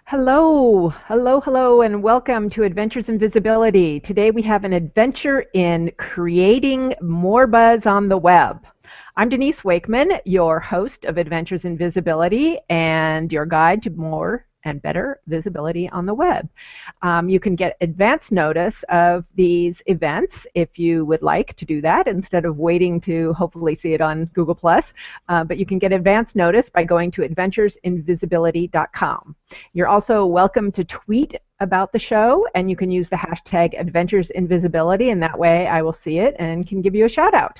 Hello, hello, hello, and welcome to Adventures in Visibility. Today we have an adventure in creating more buzz on the web. I'm Denise Wakeman, your host of Adventures in Visibility and your guide to more and better visibility on the web. You can get advance notice of these events if you would like to do that instead of waiting to hopefully see it on Google+. But you can get advance notice by going to adventuresinvisibility.com. You're also welcome to tweet about the show, and you can use the hashtag AdventuresInVisibility, and that way I will see it and can give you a shout out.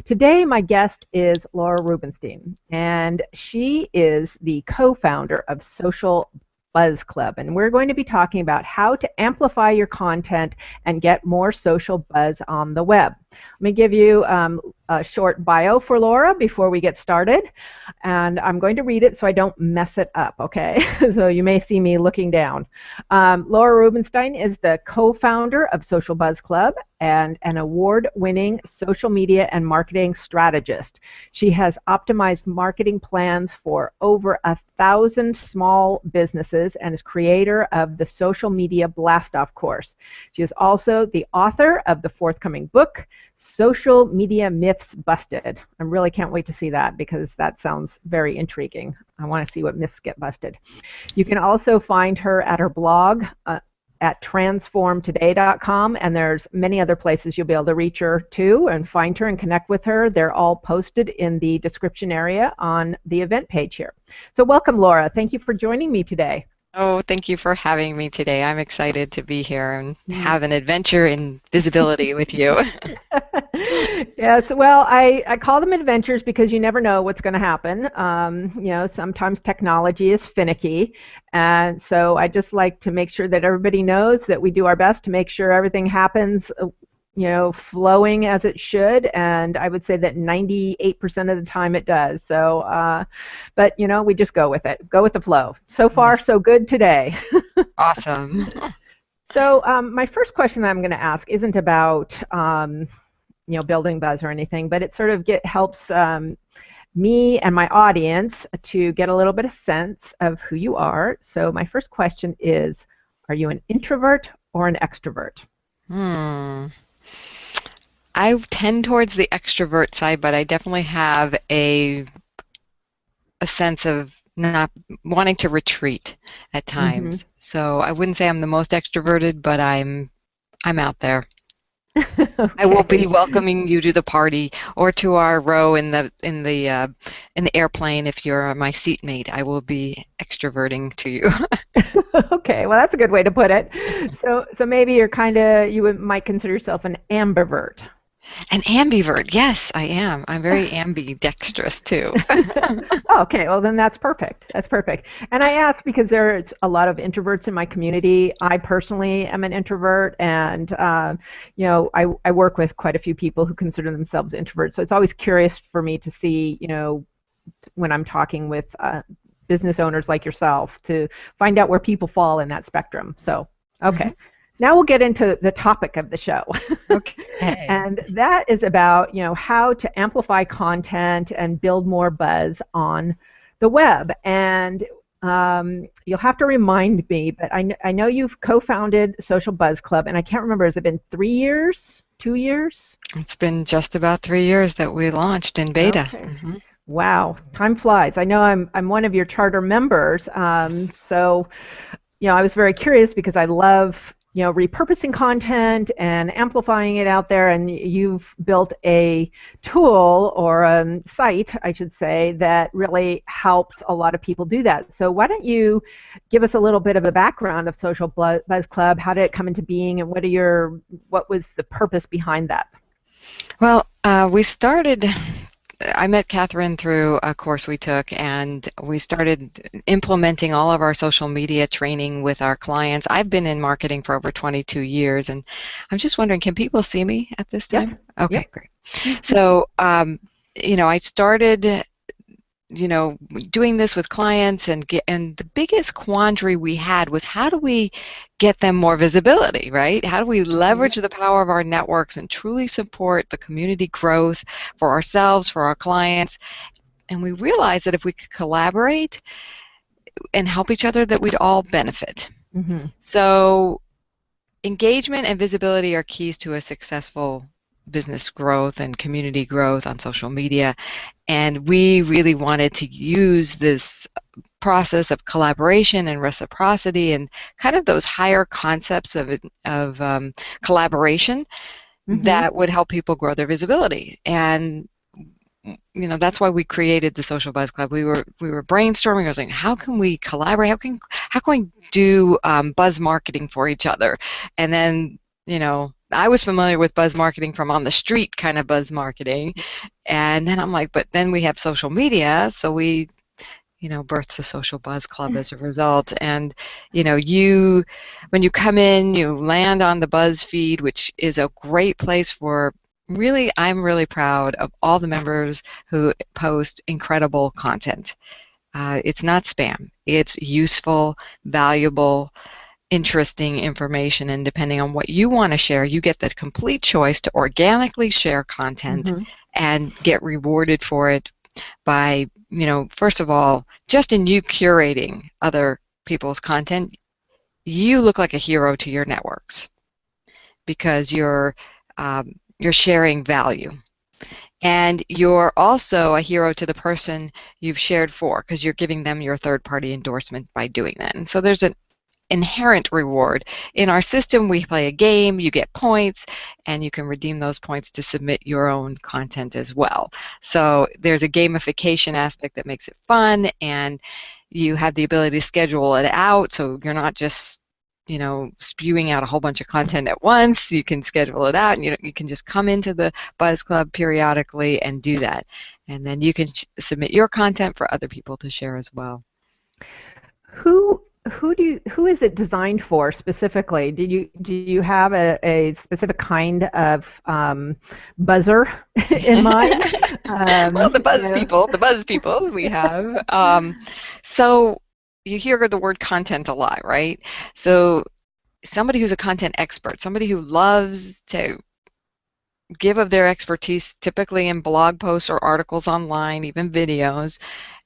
Today, my guest is Laura Rubinstein, and she is the co-founder of Social Buzz Club, and we're going to be talking about how to amplify your content and get more social buzz on the web. Let me give you a short bio for Laura before we get started, and I'm going to read it so I don't mess it up, okay? So you may see me looking down. Laura Rubinstein is the co-founder of Social Buzz Club and an award-winning social media and marketing strategist. She has optimized marketing plans for over 1,000 small businesses and is creator of the Social Media Blast-Off course. She is also the author of the forthcoming book, Social Media Myths Busted. I really can't wait to see that because that sounds very intriguing. I want to see what myths get busted. You can also find her at her blog at transformtoday.com, and there's many other places you'll be able to reach her too and find her and connect with her. They're all posted in the description area on the event page here. So welcome, Laura. Thank you for joining me today. Oh, thank you for having me today. I'm excited to be here and have an adventure in visibility with you. Yes, well, I call them adventures because you never know what's going to happen. Sometimes technology is finicky, and so I just like to make sure that everybody knows that we do our best to make sure everything happens flowing as it should, and I would say that 98% of the time it does. So, but we just go with it, go with the flow. So far, so good today. Awesome. So, my first question that I'm going to ask isn't about building buzz or anything, but it sort of helps me and my audience to get a little bit of sense of who you are. So, my first question is, are you an introvert or an extrovert? I tend towards the extrovert side, but I definitely have a sense of not wanting to retreat at times. Mm-hmm. So I wouldn't say I'm the most extroverted, but I'm out there. Okay. I will be welcoming you to the party or to our row in the airplane if you're my seatmate. I will be extroverting to you. Okay, well that's a good way to put it. So maybe you might consider yourself an ambivert. An ambivert, yes, I am. I'm very ambidextrous too. Okay, well then that's perfect. That's perfect. And I ask because there's a lot of introverts in my community. I personally am an introvert, and I work with quite a few people who consider themselves introverts. So it's always curious for me to see, when I'm talking with business owners like yourself, to find out where people fall in that spectrum. So, okay. Mm-hmm. Now we'll get into the topic of the show. Okay. And that is about, how to amplify content and build more buzz on the web. And you'll have to remind me, but I know you've co-founded Social Buzz Club, and I can't remember, has it been 3 years, 2 years? It's been just about 3 years that we launched in beta. Okay. Mm-hmm. Wow, time flies. I know I'm one of your charter members, so I was very curious because I love repurposing content and amplifying it out there, and you've built a tool or a site, I should say, that really helps a lot of people do that. So why don't you give us a little bit of a background of Social Buzz Club? How did it come into being, and what was the purpose behind that? Well, I met Catherine through a course we took, and we started implementing all of our social media training with our clients. I've been in marketing for over 22 years, and I'm just wondering, can people see me at this time? Yep. Okay, yep. Great. So, I started doing this with clients, and the biggest quandary we had was, how do we get them more visibility, right? How do we leverage the power of our networks and truly support the community growth for ourselves, for our clients? And we realized that if we could collaborate, and help each other, that we'd all benefit. Mm-hmm. So engagement and visibility are keys to a successful business growth and community growth on social media. And we really wanted to use this process of collaboration and reciprocity and kind of those higher concepts of collaboration that would help people grow their visibility. And that's why we created the Social Buzz Club. We were brainstorming. I was like, how can we collaborate? How can we do buzz marketing for each other? And then I was familiar with buzz marketing from on the street kind of buzz marketing, and then I'm like, but then we have social media, so we birthed the Social Buzz Club as a result. And when you come in, you land on the Buzz feed, which is a great place for. Really, I'm really proud of all the members who post incredible content. It's not spam. It's useful, valuable, interesting information, and depending on what you want to share, you get the complete choice to organically share content and get rewarded for it by, first of all, just in you curating other people's content, you look like a hero to your networks because you're sharing value. And you're also a hero to the person you've shared for because you're giving them your third-party endorsement by doing that. And so there's an inherent reward. In our system, we play a game, you get points, and you can redeem those points to submit your own content as well. So there's a gamification aspect that makes it fun, and you have the ability to schedule it out, so you're not just spewing out a whole bunch of content at once. You can schedule it out, and you can just come into the Buzz Club periodically and do that. And then you can submit your content for other people to share as well. Who is it designed for specifically? Do you have a specific kind of buzzer in mind? Well, the buzz people we have. So you hear the word content a lot, right? So somebody who's a content expert, somebody who loves to give of their expertise, typically in blog posts or articles online, even videos.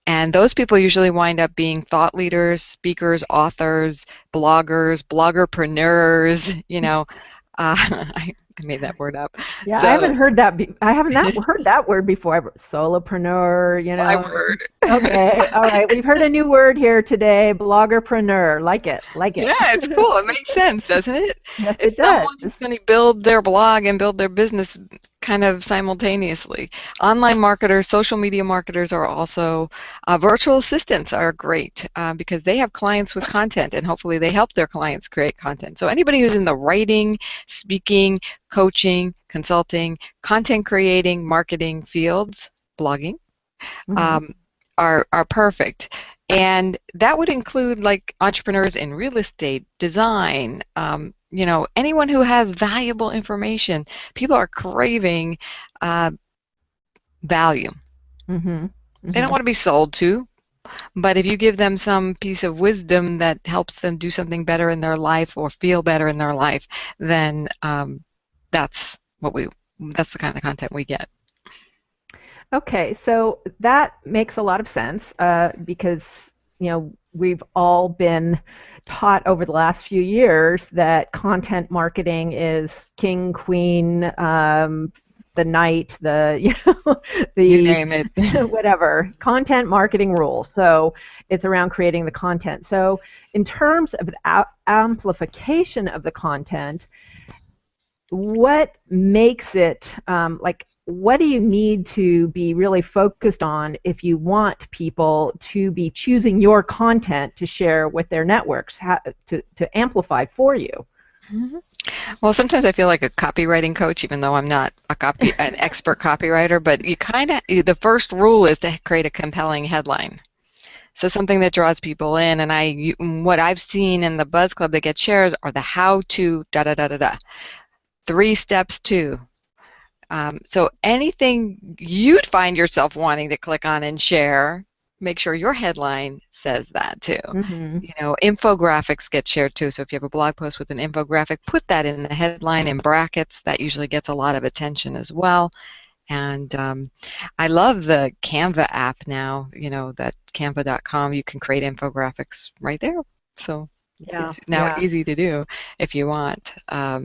And those people usually wind up being thought leaders, speakers, authors, bloggers, bloggerpreneurs, I made that word up. Yeah, so, I haven't heard that. I haven't heard that word before. Solopreneur, My word. Okay, all right. We've heard a new word here today. Bloggerpreneur. Like it. Yeah, it's cool. It makes sense, doesn't it? Yes, it's it does. Someone who's going to build their blog and build their business kind of simultaneously. Online marketers, social media marketers are also virtual assistants are great because they have clients with content, and hopefully they help their clients create content. So anybody who's in the writing, speaking, coaching, consulting, content creating, marketing fields, blogging, are perfect. And that would include like entrepreneurs in real estate, design, anyone who has valuable information. People are craving value. They don't want to be sold to, but if you give them some piece of wisdom that helps them do something better in their life or feel better in their life, then that's the kind of content we get. Okay, so that makes a lot of sense because we've all been taught over the last few years that content marketing is king, queen, the knight, the you name it, whatever content marketing rules. So it's around creating the content. So in terms of the amplification of the content, what makes it what do you need to be really focused on if you want people to be choosing your content to share with their networks, to amplify for you? Well, sometimes I feel like a copywriting coach, even though I'm not an expert copywriter, but the first rule is to create a compelling headline. So something that draws people in, and what I've seen in the Buzz Club that gets shares are the how-to, da-da-da-da-da. 3 steps to. So anything you'd find yourself wanting to click on and share, make sure your headline says that too. Infographics get shared too. So if you have a blog post with an infographic, put that in the headline in brackets. That usually gets a lot of attention as well. And I love the Canva app now, that canva.com, you can create infographics right there. So Yeah, it's now yeah. easy to do if you want. Yeah,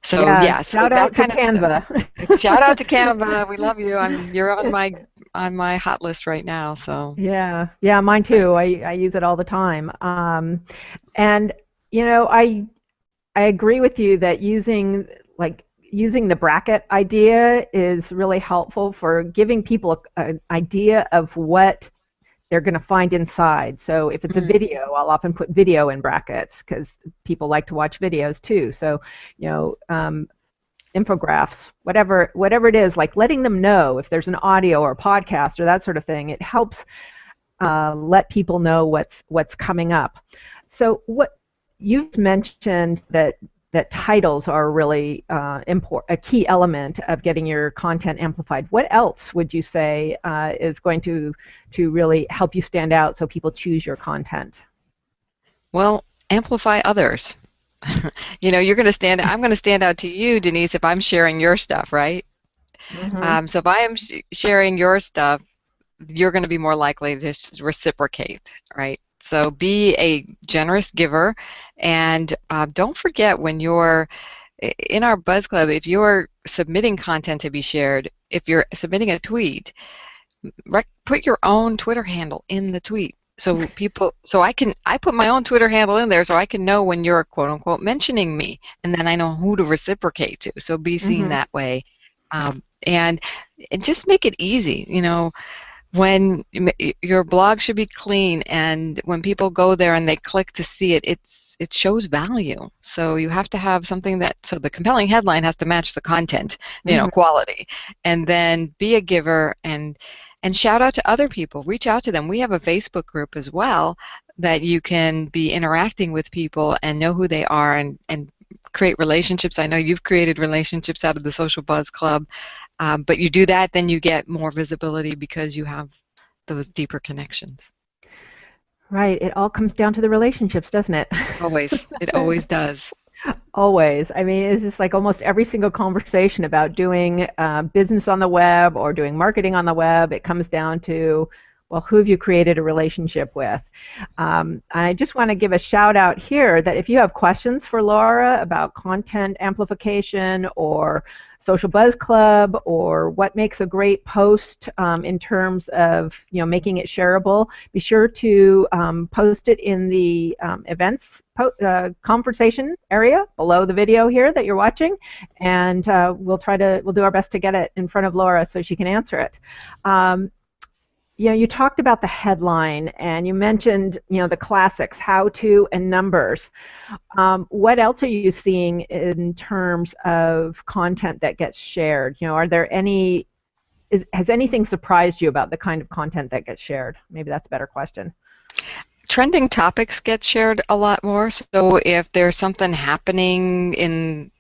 So shout that out to kind of stuff. Canva. Shout out to Canva. We love you. You're on my hot list right now. So Yeah, yeah, mine thanks. too. I use it all the time. And I agree with you that using the bracket idea is really helpful for giving people an idea of what they're going to find inside. So if it's a Mm. video, I'll often put video in brackets because people like to watch videos too. So, you know, infographics, whatever it is, like letting them know if there's an audio or a podcast or that sort of thing. It helps let people know what's coming up. So what you've mentioned that titles are really a key element of getting your content amplified. What else would you say is going to really help you stand out so people choose your content? Well, amplify others. You're going to stand. I'm going to stand out to you, Denise, if I'm sharing your stuff, right? Mm-hmm. So if I am sharing your stuff, you're going to be more likely to reciprocate, right? So be a generous giver, and don't forget when you're in our Buzz Club, if you're submitting content to be shared, if you're submitting a tweet, put your own Twitter handle in the tweet. So I put my own Twitter handle in there so I can know when you're quote unquote mentioning me, and then I know who to reciprocate to. So be seen Mm-hmm. that way, and just make it easy. When your blog should be clean, and when people go there and they click to see it, it shows value. So you have to have something so the compelling headline has to match the content, Mm-hmm. quality, and then be a giver and shout out to other people. Reach out to them. We have a Facebook group as well that you can be interacting with people and know who they are and create relationships. I know you've created relationships out of the Social Buzz Club. But you do that, then you get more visibility because you have those deeper connections. Right. It all comes down to the relationships, doesn't it? Always. It always does. Always. I mean, it's just like almost every single conversation about doing business on the web or doing marketing on the web, it comes down to, well, who have you created a relationship with? I just want to give a shout out here that if you have questions for Laura about content amplification or Social Buzz Club or what makes a great post in terms of making it shareable, be sure to post it in the events conversation area below the video here that you're watching, and we'll do our best to get it in front of Laura so she can answer it. You talked about the headline, and you mentioned, the classics, how to and numbers. What else are you seeing in terms of content that gets shared? Has anything surprised you about the kind of content that gets shared? Maybe that's a better question. Trending topics get shared a lot more. So if there's something happening in,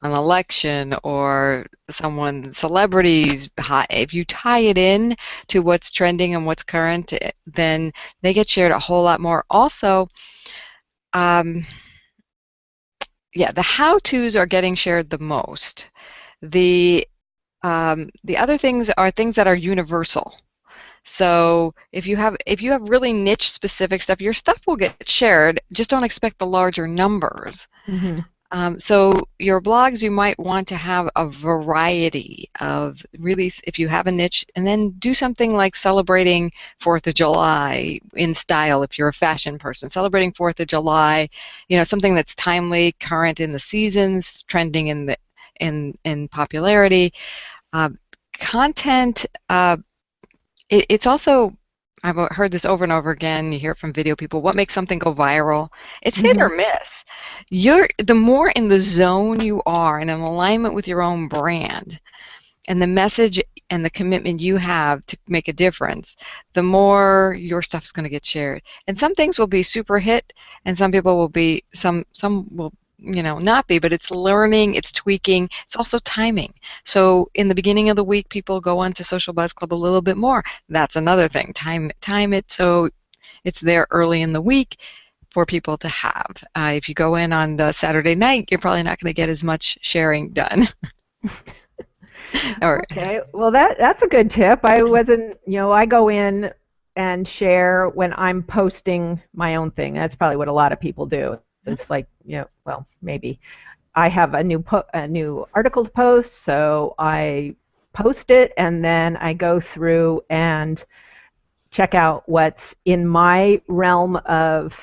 an election or celebrities, if you tie it in to what's trending and what's current, then they get shared a whole lot more. Also, the how-tos are getting shared the most. The other things are things that are universal. So if you have really niche specific stuff, your stuff will get shared. Just don't expect the larger numbers. Mm-hmm. So your blogs, you might want to have a variety of really, if you have a niche, and then do something like celebrating 4th of July in style. If you're a fashion person, celebrating 4th of July, something that's timely, current in the seasons, trending in popularity. Content. It's also, I've heard this over and over again, you hear it from video people, what makes something go viral? It's hit Mm-hmm. or miss. The more in the zone you are and in alignment with your own brand and the message and the commitment you have to make a difference, the more your stuff's going to get shared. And some things will be super hit, and some people will be, some will not be, but it's learning, it's tweaking, it's also timing. So in the beginning of the week, people go onto Social Buzz Club a little bit more. That's another thing. Time it so it's there early in the week for people to have. If you go in on the Saturday night, you're probably not going to get as much sharing done. Or Okay, well that's a good tip. I wasn't, I go in and share when I'm posting my own thing. That's probably what a lot of people do. It's like, well, maybe I have a new article to post, so I post it and then I go through and check out what's in my realm of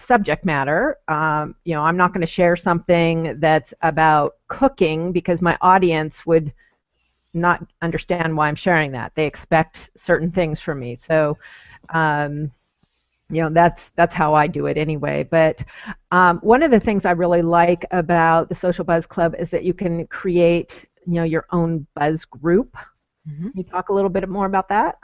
subject matter. I'm not going to share something that's about cooking because my audience would not understand why I'm sharing that. They expect certain things from me. So, that's how I do it anyway. But one of the things I really like about the Social Buzz Club is that you can create, your own buzz group. Mhm. Can you talk a little bit more about that?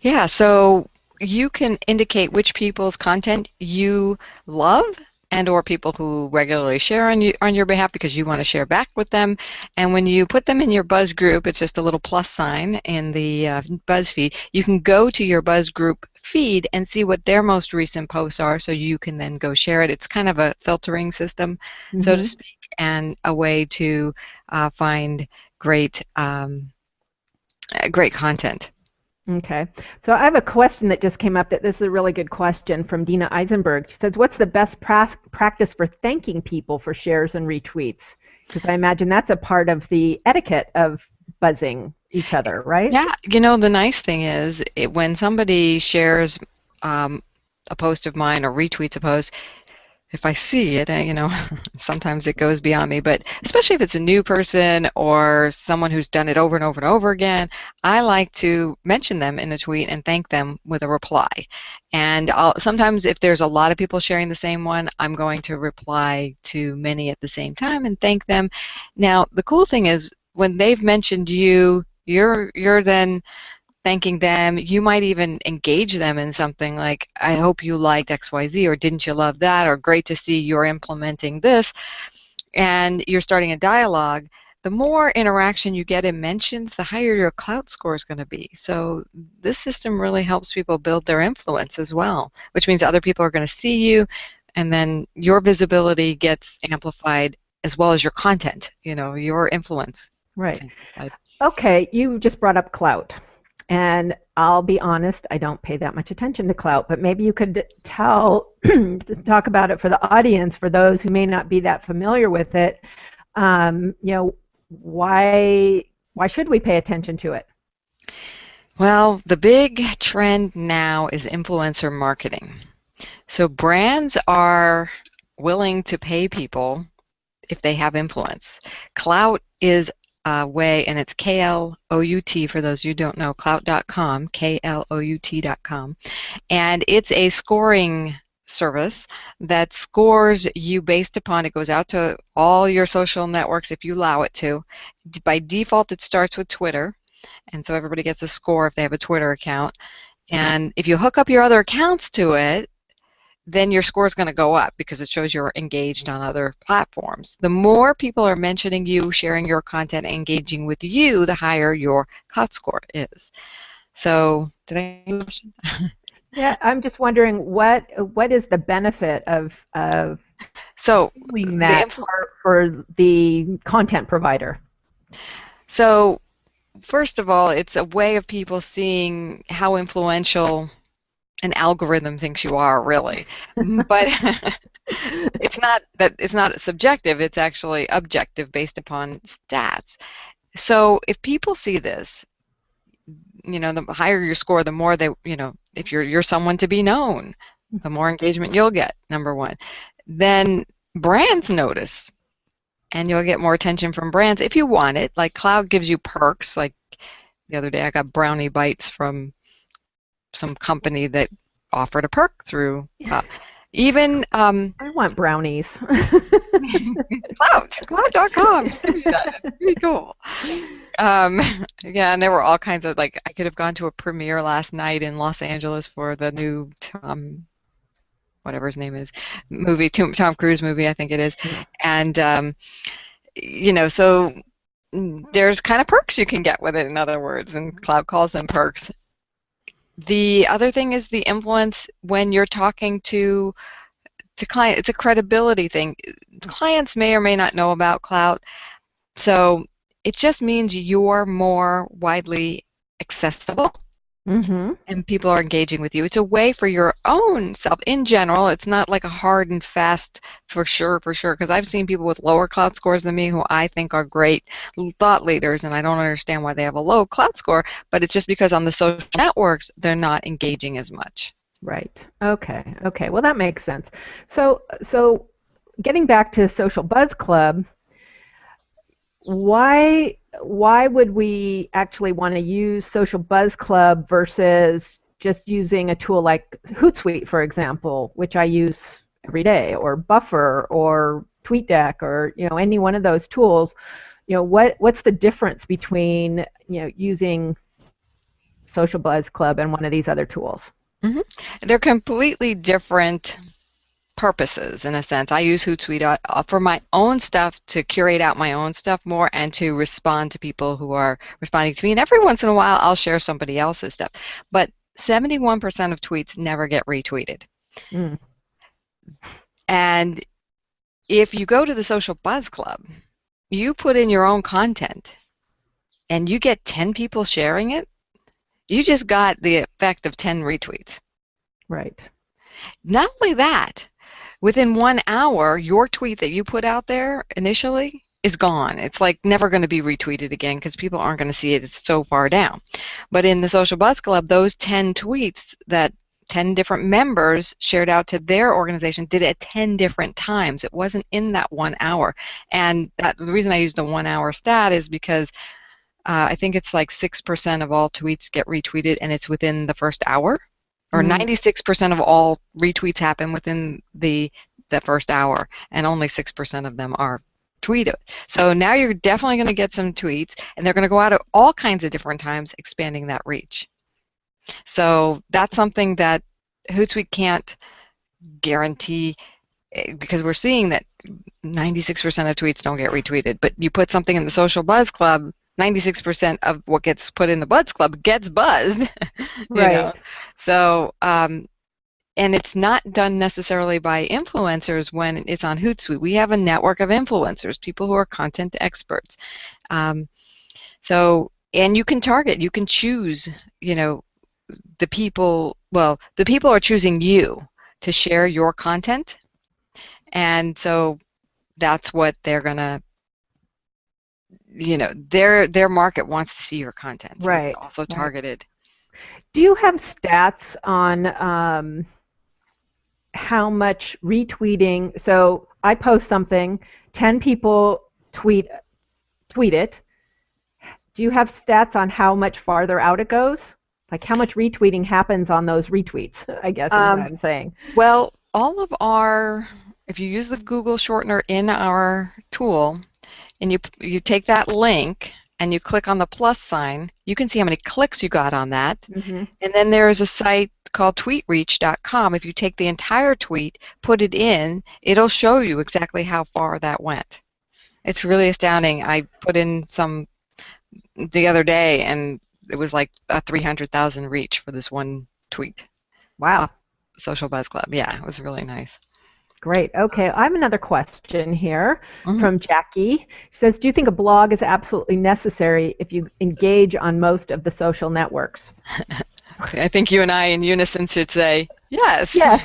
Yeah, so you can indicate which people's content you love and or people who regularly share on your behalf because you want to share back with them. And when you put them in your Buzz group, it's just a little plus sign in the Buzz feed. You can go to your Buzz group feed and see what their most recent posts are so you can then go share it. It's kind of a filtering system, so to Mm-hmm. speak, and a way to find great content. Okay. So I have a question that just came up that this is a really good question from Dina Eisenberg. She says, what's the best practice for thanking people for shares and retweets? Because I imagine that's a part of the etiquette of buzzing each other, right? Yeah, the nice thing is when somebody shares um, a post of mine or retweets a post, if I see it, sometimes it goes beyond me, but especially if it's a new person or someone who's done it over and over and over again, I like to mention them in a tweet and thank them with a reply. And sometimes if there's a lot of people sharing the same one, I'm going to reply to many at the same time and thank them. Now, the cool thing is when they've mentioned you, you're then thanking them. You might even engage them in something like, I hope you liked XYZ, or didn't you love that, or great to see you're implementing this, and you're starting a dialogue. The more interaction you get in mentions, the higher your Klout score is going to be. So this system really helps people build their influence as well, which means other people are going to see you, and then your visibility gets amplified as well as your content, your influence gets Right. amplified. Okay, you just brought up Klout. And I'll be honest, I don't pay that much attention to Klout, but maybe you could talk about it for the audience, for those who may not be that familiar with it. Why should we pay attention to it? Well, the big trend now is influencer marketing. So brands are willing to pay people if they have influence. Klout is a way, and it's Klout for those of you who don't know, Klout.com, Klout.com, and it's a scoring service that scores you based upon, it goes out to all your social networks if you allow it to. By default, it starts with Twitter, and so everybody gets a score if they have a Twitter account. And if you hook up your other accounts to it, then your score is going to go up because it shows you're engaged on other platforms. The more people are mentioning you, sharing your content, engaging with you, the higher your Klout score is. So, did I answer your question? Yeah, I'm just wondering what is the benefit of So, doing the that for the content provider? so first of all, it's a way of people seeing how influential an algorithm thinks you are, really. But it's not subjective, it's actually objective based upon stats. So if people see this, the higher your score, the more they, if you're someone to be known, the more engagement you'll get, number one. Then brands notice, and you'll get more attention from brands if you want it. Like Klout gives you perks. Like the other day, I got brownie bites from some company that offered a perk through Klout. Even I want brownies. Klout, Klout.com. You can do that. It's pretty cool. Yeah, and there were all kinds of, like, I could have gone to a premiere last night in Los Angeles for the new whatever his name is, movie, Tom Cruise movie, I think it is. And, so there's kind of perks you can get with it, in other words, and Klout calls them perks. The other thing is the influence when you're talking to client. It's a credibility thing. Clients may or may not know about Klout. So it just means you're more widely accessible Mm-hmm. and people are engaging with you. It's a way for your own self in general. It's not like a hard and fast for sure, because I've seen people with lower Klout scores than me who I think are great thought leaders, and I don't understand why they have a low Klout score, but it's just because on the social networks, they're not engaging as much. Right. Okay. Okay. Well, that makes sense. So getting back to Social Buzz Club, why would we actually want to use Social Buzz Club versus just using a tool like Hootsuite, for example, which I use every day, or Buffer, or TweetDeck, or any one of those tools? What's the difference between using Social Buzz Club and one of these other tools? hmm They're completely different purposes in a sense. I use Hootsuite for my own stuff to curate out my own stuff more and to respond to people who are responding to me. And every once in a while, I'll share somebody else's stuff. But 71% of tweets never get retweeted. Mm. And if you go to the Social Buzz Club, you put in your own content and you get 10 people sharing it, you just got the effect of 10 retweets. Right. Not only that, within 1 hour, your tweet that you put out there initially is gone. It's like never going to be retweeted again because people aren't going to see it. It's so far down. But in the Social Buzz Club, those 10 tweets that 10 different members shared out to their organization did it at 10 different times. It wasn't in that 1 hour. And the reason I use the 1 hour stat is because I think it's like 6% of all tweets get retweeted and it's within the first hour. Or 96% of all retweets happen within the first hour, and only 6% of them are tweeted. So now you're definitely going to get some tweets, and they're going to go out at all kinds of different times, expanding that reach. So that's something that Hootsuite can't guarantee, because we're seeing that 96% of tweets don't get retweeted. But you put something in the Social Buzz Club, 96% of what gets put in the Buzz Club gets buzzed. Right. So, and it's not done necessarily by influencers when it's on Hootsuite. We have a network of influencers, people who are content experts. So, and you can target, you can choose, the people, the people are choosing you to share your content. And so that's what they're going to, their market wants to see your content. So Right. it's also targeted. Do you have stats on how much retweeting? So I post something, 10 people tweet it. Do you have stats on how much farther out it goes? Like how much retweeting happens on those retweets, I guess is what I'm saying. Well, if you use the Google shortener in our tool, and you take that link and you click on the plus sign, you can see how many clicks you got on that. Mm-hmm. And then there is a site called tweetreach.com. If you take the entire tweet, put it in, it'll show you exactly how far that went. It's really astounding. I put in some the other day, and it was like a 300,000 reach for this one tweet. Wow. Social Buzz Club. Yeah, it was really nice. Great. Okay, I have another question here from Jackie. She says, do you think a blog is absolutely necessary if you engage on most of the social networks? I think you and I in unison should say yes. Yes.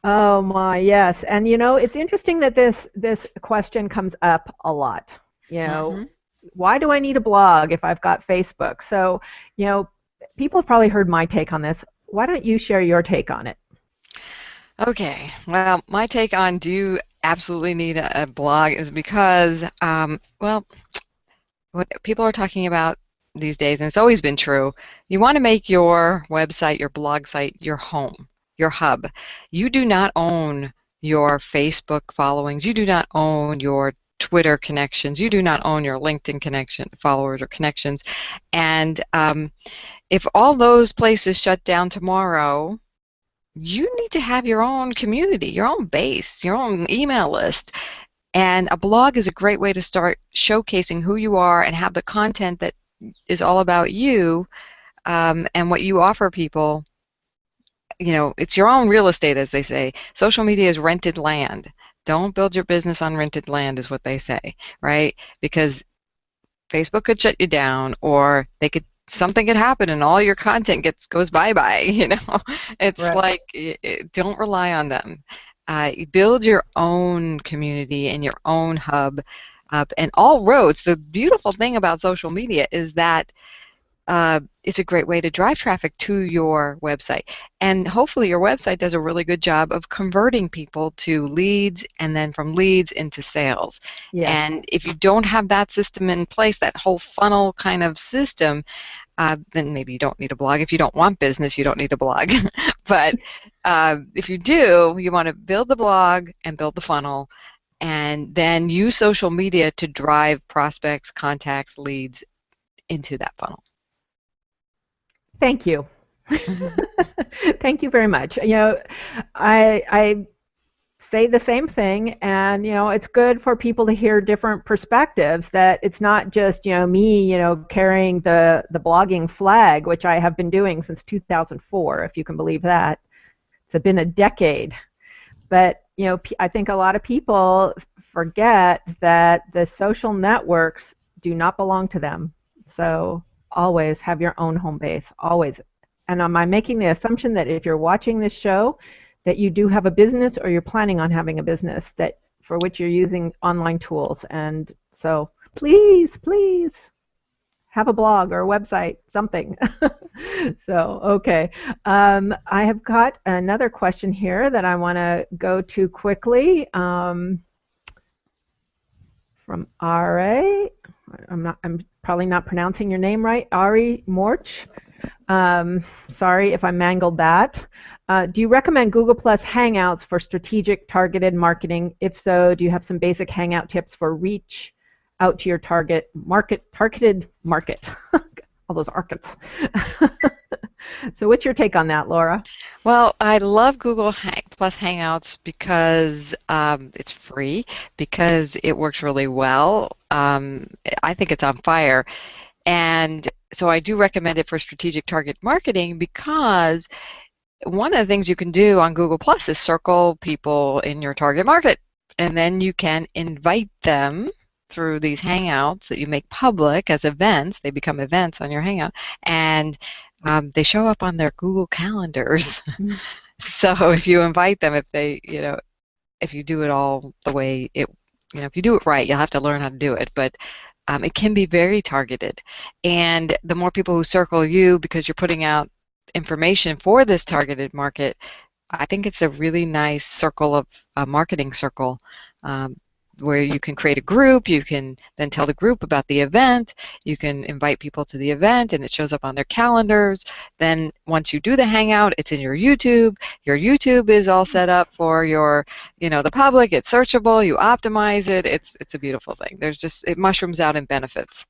Oh my, yes. And it's interesting that this question comes up a lot. Why do I need a blog if I've got Facebook? So, people have probably heard my take on this. Why don't you share your take on it? Okay, well, my take on do you absolutely need a blog is because, what people are talking about these days, and it's always been true, you want to make your website, your blog site, your home, your hub. You do not own your Facebook followings. You do not own your Twitter connections. You do not own your LinkedIn followers or connections. And if all those places shut down tomorrow, you need to have your own community, your own base, your own email list. And a blog is a great way to start showcasing who you are and have the content that is all about you and what you offer people. It's your own real estate, as they say. Social media is rented land. Don't build your business on rented land is what they say, right? Because Facebook could shut you down, or something could happen and all your content goes bye-bye, you know. It's Right. like, don't rely on them. Build your own community and your own hub. And all roads, the beautiful thing about social media is that it's a great way to drive traffic to your website. And hopefully your website does a really good job of converting people to leads, and then from leads into sales. Yes. And if you don't have that system in place, that whole funnel kind of system, then maybe you don't need a blog. If you don't want business, you don't need a blog. But if you do, you want to build the blog and build the funnel, and then use social media to drive prospects, contacts, leads into that funnel. Thank you. Thank you very much. You know, I say the same thing, and you know, it's good for people to hear different perspectives, that it's not just, you know, me, you know, carrying the blogging flag, which I have been doing since 2004, if you can believe that. It's been a decade. But you know, I think a lot of people forget that the social networks do not belong to them. So always have your own home base, always. And am I making the assumption that if you're watching this show, that you do have a business, or you're planning on having a business that for which you're using online tools? And so please, please have a blog or a website, something. So, okay. I have got another question here that I want to go to quickly. From Ari. I'm probably not pronouncing your name right. Ari Morch. Sorry if I mangled that. Do you recommend Google Plus Hangouts for strategic targeted marketing? If so, do you have some basic Hangout tips for reach out to your targeted market? All those arcets. So what's your take on that, Laura? Well, I love Google Plus Hangouts because it's free, because it works really well. I think it's on fire. And so I do recommend it for strategic target marketing, because one of the things you can do on Google Plus is circle people in your target market, and then you can invite them through these Hangouts that you make public as events. They become events on your Hangout, and they show up on their Google calendars. So if you invite them, if you do it all the way if you do it right, you'll have to learn how to do it, but it can be very targeted. And the more people who circle you because you're putting out information for this targeted market, I think it's a really nice circle of a marketing circle, where you can create a group. You can then tell the group about the event. You can invite people to the event, and it shows up on their calendars. Then once you do the Hangout, it's in your YouTube. Your YouTube is all set up for the public. It's searchable. You optimize it. It's a beautiful thing. It mushrooms out in benefits.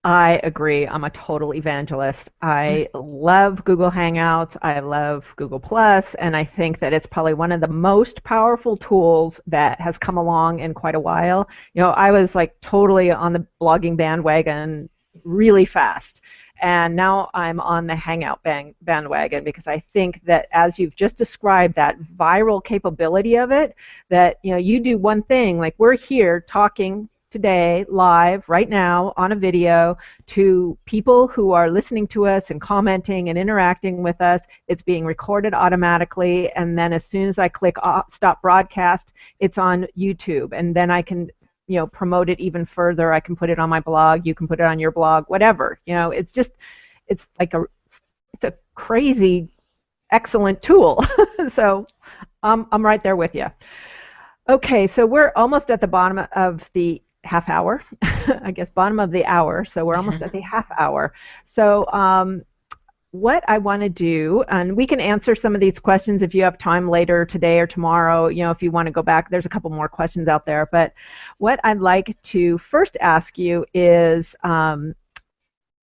I agree. I'm a total evangelist. I love Google Hangouts. I love Google Plus, and I think that it's probably one of the most powerful tools that has come along in quite a while. You know, I was like totally on the blogging bandwagon really fast, and now I'm on the Hangout bandwagon, because I think that, as you've just described, that viral capability of it, that you do one thing, like we're here talking today live right now on a video to people who are listening to us and commenting and interacting with us. It's being recorded automatically, and then as soon as I click stop broadcast, it's on YouTube, and then I can promote it even further. I can put it on my blog, you can put it on your blog, whatever. It's like it's a crazy excellent tool. So I'm right there with you. Okay, so we're almost at the bottom of the half hour, I guess bottom of the hour, so we're almost at the half hour. So what I want to do, and we can answer some of these questions if you have time later today or tomorrow, if you want to go back, there's a couple more questions out there, but what I'd like to first ask you is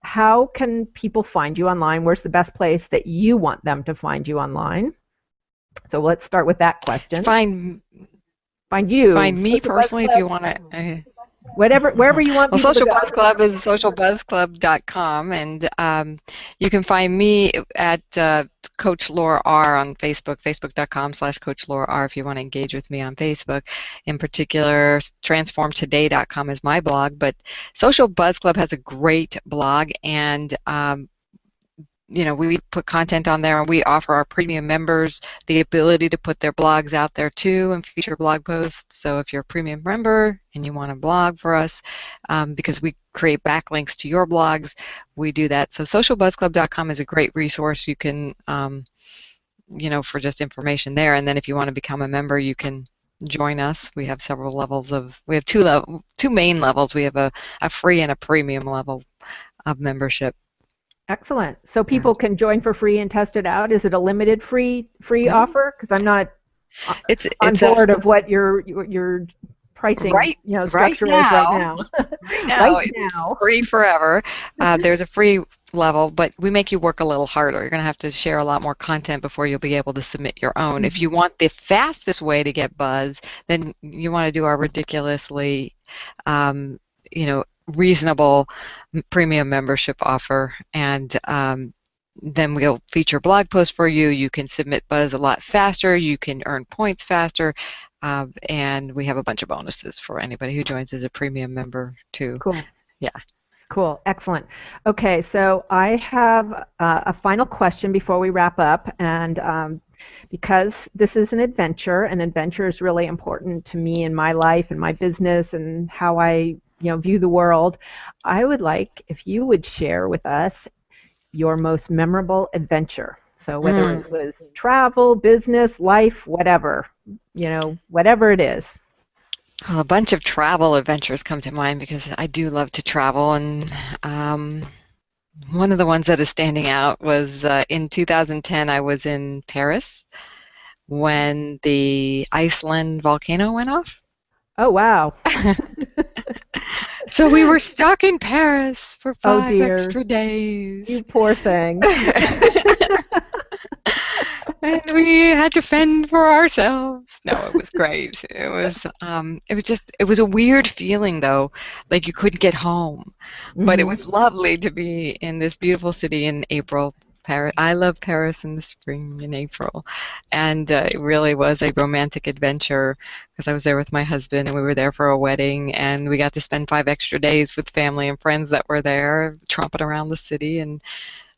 how can people find you online? Where's the best place that you want them to find you online? So let's start with that question. Find me personally if you want to. Wherever you want. Well, Social Buzz Club is socialbuzzclub.com, and you can find me at Coach Laura R on Facebook, facebook.com/Coach Laura R if you want to engage with me on Facebook. In particular, transformtoday.com is my blog, but Social Buzz Club has a great blog, and we put content on there, and we offer our premium members the ability to put their blogs out there too and feature blog posts. So if you're a premium member and you want to blog for us, because we create backlinks to your blogs, we do that. So socialbuzzclub.com is a great resource. You can, for just information there. And then if you want to become a member, you can join us. We have several levels we have two main levels. We have a free and a premium level of membership. Excellent. So people can join for free and test it out. Is it a limited free offer? Because I'm not on board of what your pricing structure is right now. Right now, it's free forever. There's a free level, but we make you work a little harder. You're going to have to share a lot more content before you'll be able to submit your own. If you want the fastest way to get buzz, then you want to do our ridiculously reasonable premium membership offer, and then we'll feature blog posts for you. You can submit buzz a lot faster. You can earn points faster, and we have a bunch of bonuses for anybody who joins as a premium member too. Cool. Yeah. Cool. Excellent. Okay, so I have a final question before we wrap up, and because this is an adventure, and adventure is really important to me in my life and my business and how I view the world, I would like if you would share with us your most memorable adventure. So whether it was travel, business, life, whatever, whatever it is. Well, a bunch of travel adventures come to mind because I do love to travel, and one of the ones that is standing out was in 2010 I was in Paris when the Iceland volcano went off. Oh, wow. So we were stuck in Paris for 5 extra days. You poor thing. And we had to fend for ourselves. No, it was great. It was a weird feeling though, like you couldn't get home. But it was lovely to be in this beautiful city in April. Paris. I love Paris in the spring in April, and it really was a romantic adventure because I was there with my husband, and we were there for a wedding, and we got to spend 5 extra days with family and friends that were there, tromping around the city and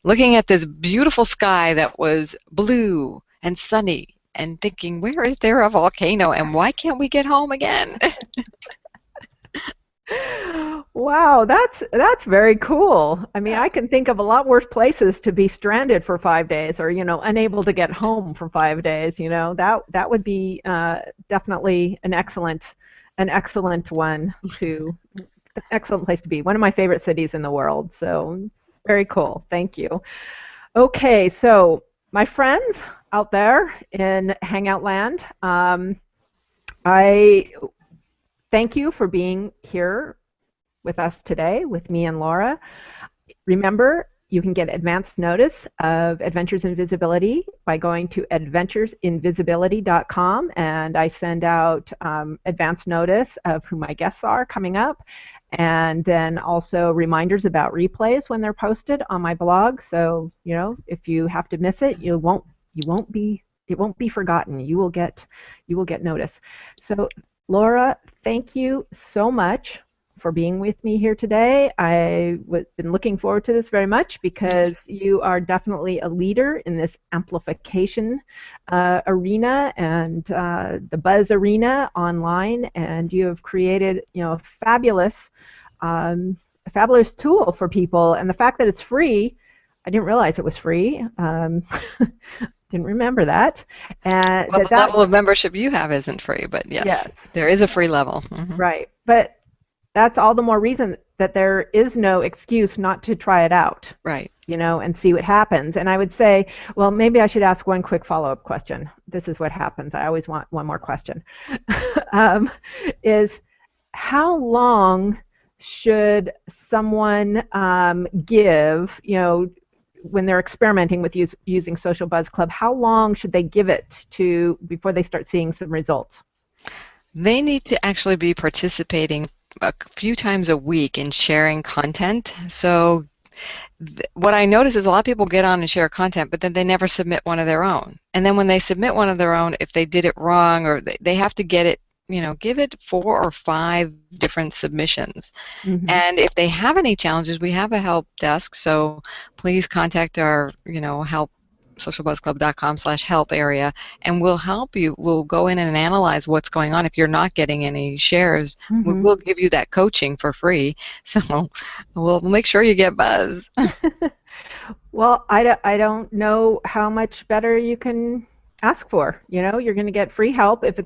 looking at this beautiful sky that was blue and sunny, and thinking, where is there a volcano, and why can't we get home again? Wow, that's very cool. I mean, I can think of a lot worse places to be stranded for 5 days, or unable to get home for 5 days. That would be definitely an excellent one excellent place to be. One of my favorite cities in the world. So very cool. Thank you. Okay, so my friends out there in Hangout Land, I thank you for being here with us today, with me and Laura. Remember, you can get advanced notice of Adventures in Visibility by going to adventuresinvisibility.com, and I send out advanced notice of who my guests are coming up, and then also reminders about replays when they're posted on my blog. So if you have to miss it, it won't be forgotten. You will get notice. So Laura, thank you so much for being with me here today. I've been looking forward to this very much because you are definitely a leader in this amplification arena and the buzz arena online, and you have created a fabulous tool for people. And the fact that it's free, I didn't realize it was free. Didn't remember that. And well, the level of membership you have isn't free, but yes. There is a free level. Right, but that's all the more reason that there is no excuse not to try it out. Right. And see what happens. And I would say, well, maybe I should ask one quick follow-up question. This is what happens. I always want one more question. Is how long should someone give, when they're experimenting with using Social Buzz Club, how long should they give it to before they start seeing some results? They need to actually be participating a few times a week in sharing content. So what I notice is a lot of people get on and share content, but then they never submit one of their own. And then when they submit one of their own, if they did it wrong or they have to get it, give it 4 or 5 different submissions. Mm-hmm. And if they have any challenges, we have a help desk, so please contact our, help, socialbuzzclub.com/help area, and we'll help you. We'll go in and analyze what's going on. If you're not getting any shares, Mm-hmm. we'll give you that coaching for free. So we'll make sure you get buzz. Well, I don't know how much better you can ask for. You're going to get free help if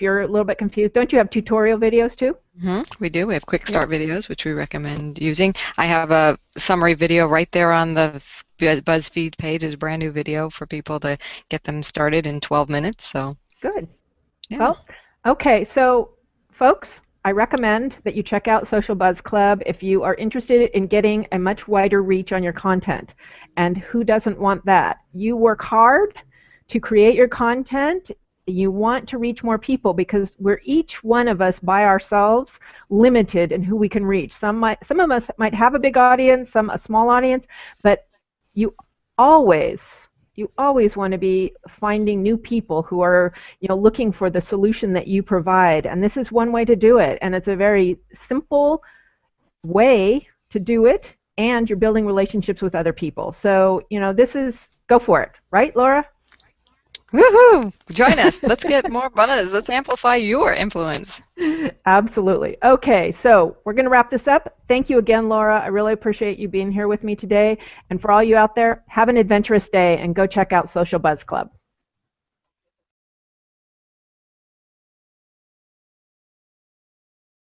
you're a little bit confused. Don't you have tutorial videos too? Mm-hmm. We do. We have quick start videos, which we recommend using. I have a summary video right there on the BuzzFeed page. Is a brand new video for people to get them started in 12 minutes. So good. Yeah. Well, okay. So, folks, I recommend that you check out Social Buzz Club if you are interested in getting a much wider reach on your content. And who doesn't want that? You work hard to create your content. You want to reach more people because we're each one of us by ourselves limited in who we can reach. Some of us might have a big audience, some a small audience, but you always want to be finding new people who are looking for the solution that you provide. And this is one way to do it. And it's a very simple way to do it, and you're building relationships with other people. So, go for it. Right, Laura? Woohoo! Join us. Let's get more buzz. Let's amplify your influence. Absolutely. Okay, so we're going to wrap this up. Thank you again, Laura. I really appreciate you being here with me today. And for all you out there, have an adventurous day and go check out Social Buzz Club.